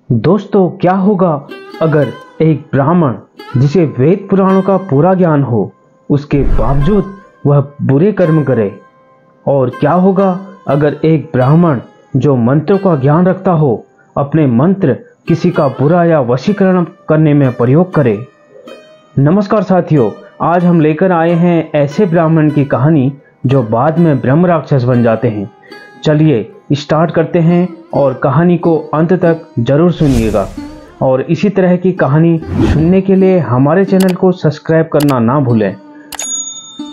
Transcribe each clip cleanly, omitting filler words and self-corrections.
दोस्तों, क्या होगा अगर एक ब्राह्मण जिसे वेद पुराणों का पूरा ज्ञान हो, उसके बावजूद वह बुरे कर्म करे? और क्या होगा अगर एक ब्राह्मण जो मंत्रों का ज्ञान रखता हो, अपने मंत्र किसी का बुरा या वशीकरण करने में प्रयोग करे? नमस्कार साथियों, आज हम लेकर आए हैं ऐसे ब्राह्मण की कहानी जो बाद में ब्रह्म राक्षस बन जाते हैं। चलिए स्टार्ट करते हैं और कहानी को अंत तक जरूर सुनिएगा। और इसी तरह की कहानी सुनने के लिए हमारे चैनल को सब्सक्राइब करना ना भूलें।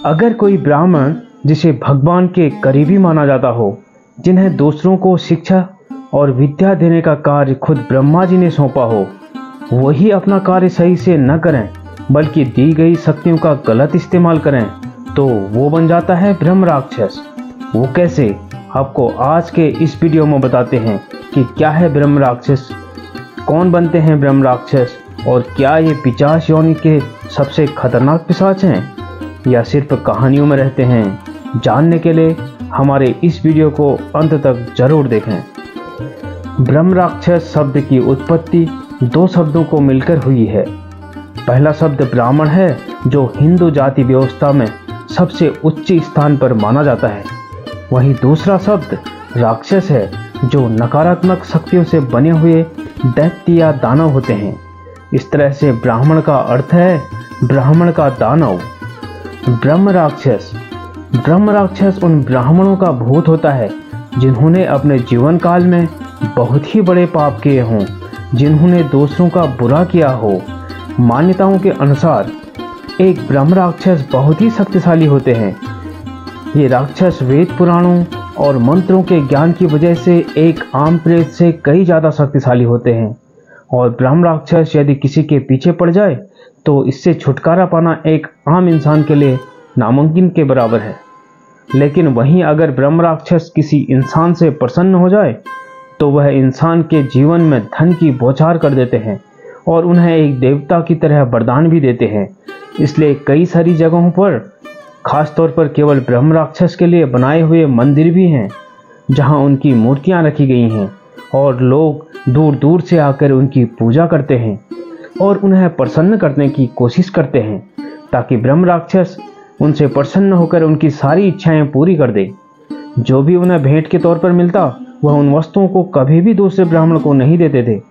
अगर कोई ब्राह्मण जिसे भगवान के करीबी माना जाता हो, जिन्हें दूसरों को शिक्षा और विद्या देने का कार्य खुद ब्रह्मा जी ने सौंपा हो, वही अपना कार्य सही से न करें बल्कि दी गई शक्तियों का गलत इस्तेमाल करें, तो वो बन जाता है ब्रह्म राक्षस। वो कैसे, आपको आज के इस वीडियो में बताते हैं कि क्या है ब्रह्म राक्षस, कौन बनते हैं ब्रह्म राक्षस, और क्या ये पिशाच योनि के सबसे खतरनाक पिशाच हैं या सिर्फ कहानियों में रहते हैं। जानने के लिए हमारे इस वीडियो को अंत तक जरूर देखें। ब्रह्म राक्षस शब्द की उत्पत्ति दो शब्दों को मिलकर हुई है। पहला शब्द ब्राह्मण है, जो हिंदू जाति व्यवस्था में सबसे उच्च स्थान पर माना जाता है। वहीं दूसरा शब्द राक्षस है, जो नकारात्मक शक्तियों से बने हुए दैत्य या दानव होते हैं। इस तरह से ब्राह्मण का अर्थ है ब्राह्मण का दानव। ब्रह्म राक्षस उन ब्राह्मणों का भूत होता है जिन्होंने अपने जीवन काल में बहुत ही बड़े पाप किए हों, जिन्होंने दूसरों का बुरा किया हो। मान्यताओं के अनुसार एक ब्रह्म राक्षस बहुत ही शक्तिशाली होते हैं। ये राक्षस वेद पुराणों और मंत्रों के ज्ञान की वजह से एक आम प्रेत से कई ज़्यादा शक्तिशाली होते हैं। और ब्रह्म राक्षस यदि किसी के पीछे पड़ जाए तो इससे छुटकारा पाना एक आम इंसान के लिए नामुमकिन के बराबर है। लेकिन वहीं अगर ब्रह्म राक्षस किसी इंसान से प्रसन्न हो जाए तो वह इंसान के जीवन में धन की बौछार कर देते हैं और उन्हें एक देवता की तरह वरदान भी देते हैं। इसलिए कई सारी जगहों पर, खास तौर पर केवल ब्रह्म राक्षस के लिए बनाए हुए मंदिर भी हैं, जहां उनकी मूर्तियां रखी गई हैं और लोग दूर दूर से आकर उनकी पूजा करते हैं और उन्हें प्रसन्न करने की कोशिश करते हैं, ताकि ब्रह्म राक्षस उनसे प्रसन्न होकर उनकी सारी इच्छाएं पूरी कर दे। जो भी उन्हें भेंट के तौर पर मिलता, वह उन वस्तुओं को कभी भी दूसरे ब्राह्मण को नहीं देते थे।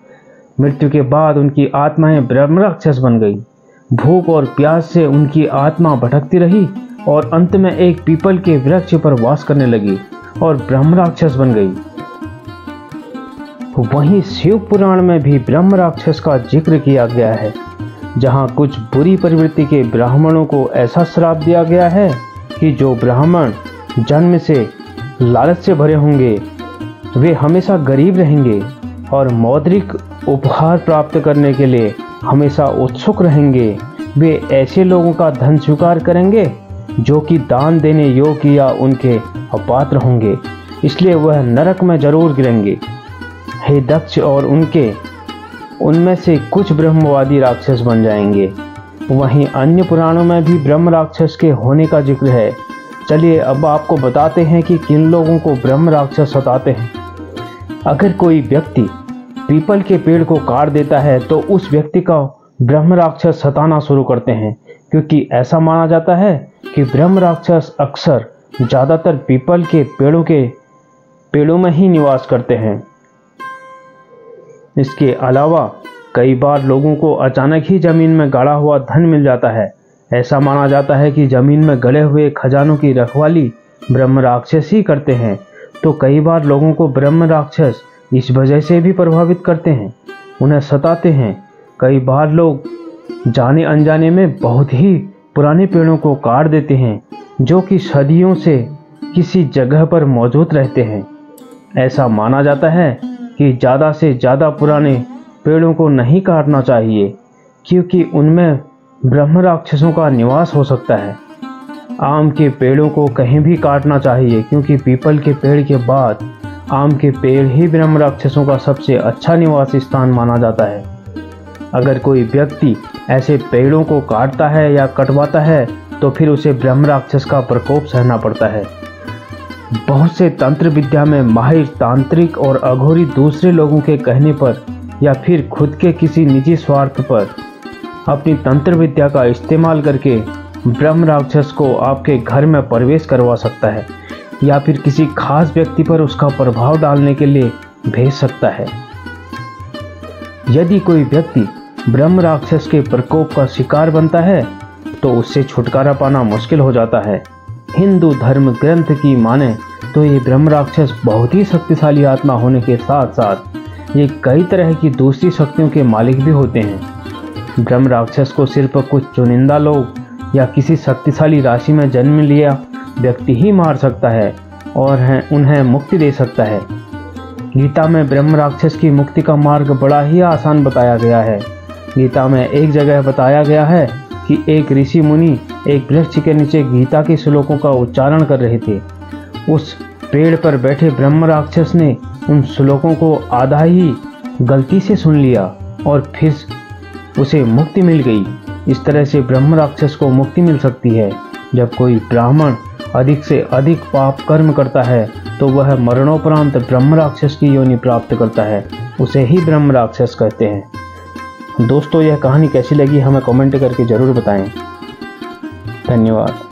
मृत्यु के बाद उनकी आत्माएं ब्रह्म राक्षस बन गई। भूख और प्यास से उनकी आत्मा भटकती रही और अंत में एक पीपल के वृक्ष पर वास करने लगी और ब्रह्म राक्षस बन गई। वहीं शिव पुराण में भी ब्रह्म राक्षस का जिक्र किया गया है, जहां कुछ बुरी प्रवृत्ति के ब्राह्मणों को ऐसा श्राप दिया गया है कि जो ब्राह्मण जन्म से लालच से भरे होंगे, वे हमेशा गरीब रहेंगे और मौद्रिक उपहार प्राप्त करने के लिए हमेशा उत्सुक रहेंगे। वे ऐसे लोगों का धन स्वीकार करेंगे जो कि दान देने योग्य या उनके अपात्र होंगे, इसलिए वह नरक में जरूर गिरेंगे। हे दक्ष, और उनमें से कुछ ब्रह्मवादी राक्षस बन जाएंगे। वहीं अन्य पुराणों में भी ब्रह्म राक्षस के होने का जिक्र है। चलिए अब आपको बताते हैं कि किन लोगों को ब्रह्म राक्षस सताते हैं। अगर कोई व्यक्ति पीपल के पेड़ को काट देता है तो उस व्यक्ति का ब्रह्म राक्षस सताना शुरू करते हैं, क्योंकि ऐसा माना जाता है कि ब्रह्म राक्षस अक्सर ज़्यादातर पीपल के पेड़ों में ही निवास करते हैं। इसके अलावा कई बार लोगों को अचानक ही जमीन में गाड़ा हुआ धन मिल जाता है। ऐसा माना जाता है कि जमीन में गड़े हुए खजानों की रखवाली ब्रह्म राक्षस ही करते हैं। तो कई बार लोगों को ब्रह्म राक्षस इस वजह से भी प्रभावित करते हैं, उन्हें सताते हैं। कई बार लोग जाने अनजाने में बहुत ही पुराने पेड़ों को काट देते हैं, जो कि सदियों से किसी जगह पर मौजूद रहते हैं। ऐसा माना जाता है कि ज़्यादा से ज़्यादा पुराने पेड़ों को नहीं काटना चाहिए, क्योंकि उनमें ब्रह्म राक्षसों का निवास हो सकता है। आम के पेड़ों को कहीं भी काटना चाहिए, क्योंकि पीपल के पेड़ के बाद आम के पेड़ ही ब्रह्म राक्षसों का सबसे अच्छा निवास स्थान माना जाता है। अगर कोई व्यक्ति ऐसे पेड़ों को काटता है या कटवाता है तो फिर उसे ब्रह्म राक्षस का प्रकोप सहना पड़ता है। बहुत से तंत्र विद्या में माहिर तांत्रिक और अघोरी दूसरे लोगों के कहने पर या फिर खुद के किसी निजी स्वार्थ पर अपनी तंत्र विद्या का इस्तेमाल करके ब्रह्म राक्षस को आपके घर में प्रवेश करवा सकता है या फिर किसी खास व्यक्ति पर उसका प्रभाव डालने के लिए भेज सकता है। यदि कोई व्यक्ति ब्रह्म राक्षस के प्रकोप का शिकार बनता है तो उससे छुटकारा पाना मुश्किल हो जाता है। हिंदू धर्म ग्रंथ की माने तो ये ब्रह्म राक्षस बहुत ही शक्तिशाली आत्मा होने के साथ साथ ये कई तरह की दूसरी शक्तियों के मालिक भी होते हैं। ब्रह्म राक्षस को सिर्फ कुछ चुनिंदा लोग या किसी शक्तिशाली राशि में जन्म लिया व्यक्ति ही मार सकता है और उन्हें मुक्ति दे सकता है। गीता में ब्रह्म राक्षस की मुक्ति का मार्ग बड़ा ही आसान बताया गया है। गीता में एक जगह बताया गया है कि एक ऋषि मुनि एक वृक्ष के नीचे गीता के श्लोकों का उच्चारण कर रहे थे। उस पेड़ पर बैठे ब्रह्म राक्षस ने उन श्लोकों को आधा ही गलती से सुन लिया और फिर उसे मुक्ति मिल गई। इस तरह से ब्रह्म राक्षस को मुक्ति मिल सकती है। जब कोई ब्राह्मण अधिक से अधिक पाप कर्म करता है तो वह मरणोपरांत ब्रह्म राक्षस की योनि प्राप्त करता है, उसे ही ब्रह्म राक्षस कहते हैं। दोस्तों, यह कहानी कैसी लगी हमें कमेंट करके ज़रूर बताएं। धन्यवाद।